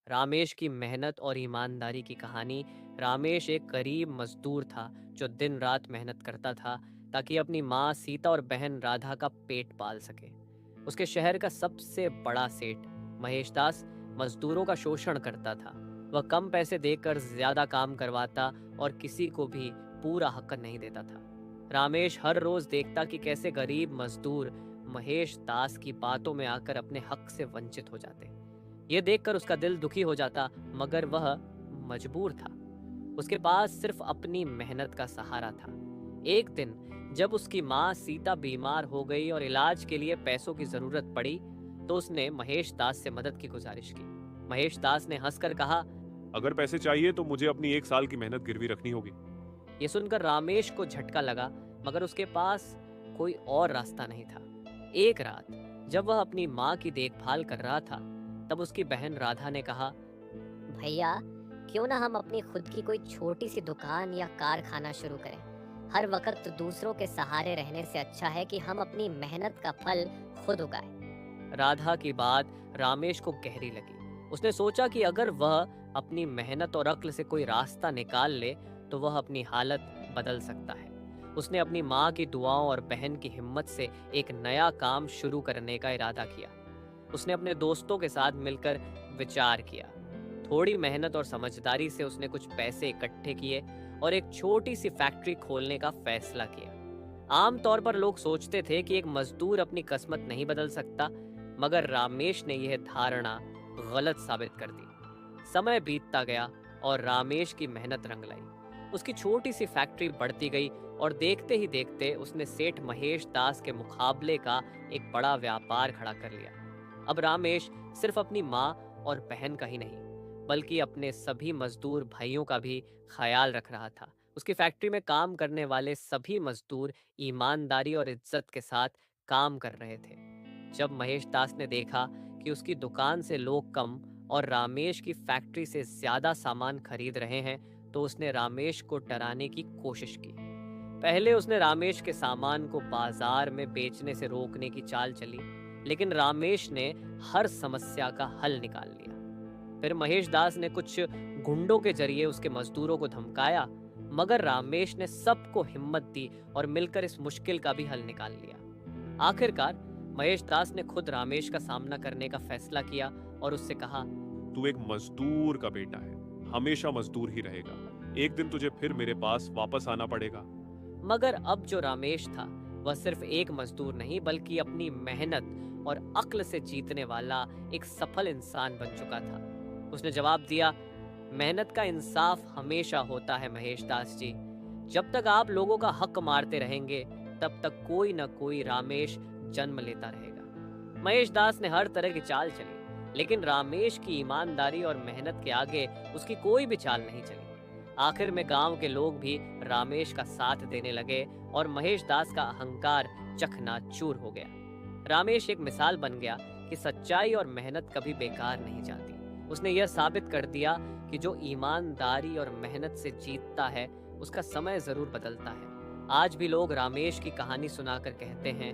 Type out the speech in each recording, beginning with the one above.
रामेश की मेहनत और ईमानदारी की कहानी। रामेश एक गरीब मजदूर था जो दिन रात मेहनत करता था ताकि अपनी माँ सीता और बहन राधा का पेट पाल सके। उसके शहर का सबसे बड़ा सेठ महेश दास मजदूरों का शोषण करता था। वह कम पैसे देकर ज्यादा काम करवाता और किसी को भी पूरा हक नहीं देता था। रामेश हर रोज देखता कि कैसे गरीब मजदूर महेश दास की बातों में आकर अपने हक से वंचित हो जाते। ये देखकर उसका दिल दुखी हो जाता, मगर वह मजबूर था। उसके पास सिर्फ अपनी मेहनत का सहारा था। एक दिन जब उसकी माँ सीता बीमार हो गई और इलाज के लिए पैसों की जरूरत पड़ी, तो उसने महेश दास से मदद की गुजारिश की। महेश दास ने हंसकर कहा, अगर पैसे चाहिए तो मुझे अपनी 1 साल की मेहनत गिरवी रखनी होगी। ये सुनकर रामेश को झटका लगा, मगर उसके पास कोई और रास्ता नहीं था। एक रात जब वह अपनी माँ की देखभाल कर रहा था, तब उसकी बहन राधा ने कहा, भैया, क्यों ना हम अपनी खुद की कोई छोटी सी दुकान या कारखाना शुरू करें। हर वक्त दूसरों के सहारे रहने से अच्छा है कि हम अपनी मेहनत का फल खुद उगाएं। राधा की बात रामेश को गहरी लगी। उसने सोचा कि अगर वह अपनी मेहनत और अक्ल से कोई रास्ता निकाल ले तो वह अपनी हालत बदल सकता है। उसने अपनी माँ की दुआओं और बहन की हिम्मत से एक नया काम शुरू करने का इरादा किया। उसने अपने दोस्तों के साथ मिलकर विचार किया। थोड़ी मेहनत और समझदारी से उसने कुछ पैसे इकट्ठे किए और एक छोटी सी फैक्ट्री खोलने का फैसला किया। आमतौर पर लोग सोचते थे कि एक मजदूर अपनी किस्मत नहीं बदल सकता, मगर रामेश ने यह धारणा गलत साबित कर दी। समय बीतता गया और रामेश की मेहनत रंग लाई। उसकी छोटी सी फैक्ट्री बढ़ती गई और देखते ही देखते उसने सेठ महेश दास के मुकाबले का एक बड़ा व्यापार खड़ा कर लिया। अब रामेश सिर्फ अपनी माँ और बहन का ही नहीं, बल्कि अपने सभी मजदूर भाइयों का भी ख्याल रख रहा था। उसकी फैक्ट्री में काम करने वाले सभी मजदूर ईमानदारी और इज्जत के साथ काम कर रहे थे। जब महेश दास ने देखा कि उसकी दुकान से लोग कम और रामेश की फैक्ट्री से ज्यादा सामान खरीद रहे हैं, तो उसने रामेश को डराने की कोशिश की। पहले उसने रामेश के सामान को बाजार में बेचने से रोकने की चाल चली, लेकिन रामेश ने हर समस्या का हल निकाल लिया। फिर महेश दास ने कुछ गुंडों के जरिए उसके मजदूरों को धमकाया, मगर रामेश ने सबको हिम्मत दी और मिलकर इस मुश्किल का भी हल निकाल लिया। आखिरकार महेश दास ने खुद रामेश का सामना करने का फैसला किया और उससे कहा, तू एक मजदूर का बेटा है, हमेशा मजदूर ही रहेगा। एक दिन तुझे फिर मेरे पास वापस आना पड़ेगा। मगर अब जो रामेश था वह सिर्फ एक मजदूर नहीं, बल्कि अपनी मेहनत और अक्ल से जीतने वाला एक सफल इंसान बन चुका था। उसने जवाब दिया, मेहनत का इंसाफ हमेशा होता है महेश दास जी। जब तक आप लोगों का हक मारते रहेंगे, तब तक कोई न कोई रामेश जन्म लेता रहेगा। महेश दास ने हर तरह की चाल चली, लेकिन रामेश की ईमानदारी और मेहनत के आगे उसकी कोई भी चाल नहीं चली। आखिर में गांव के लोग भी रामेश का साथ देने लगे और महेश दास का अहंकार चकनाचूर हो गया। रामेश एक मिसाल बन गया कि सच्चाई और मेहनत कभी बेकार नहीं जाती। उसने यह साबित कर दिया कि जो ईमानदारी और मेहनत से जीतता है, उसका समय जरूर बदलता है। आज भी लोग रामेश की कहानी सुनाकर कहते हैं,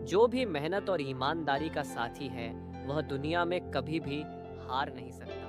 जो भी मेहनत और ईमानदारी का साथी है, वह दुनिया में कभी भी हार नहीं सकता।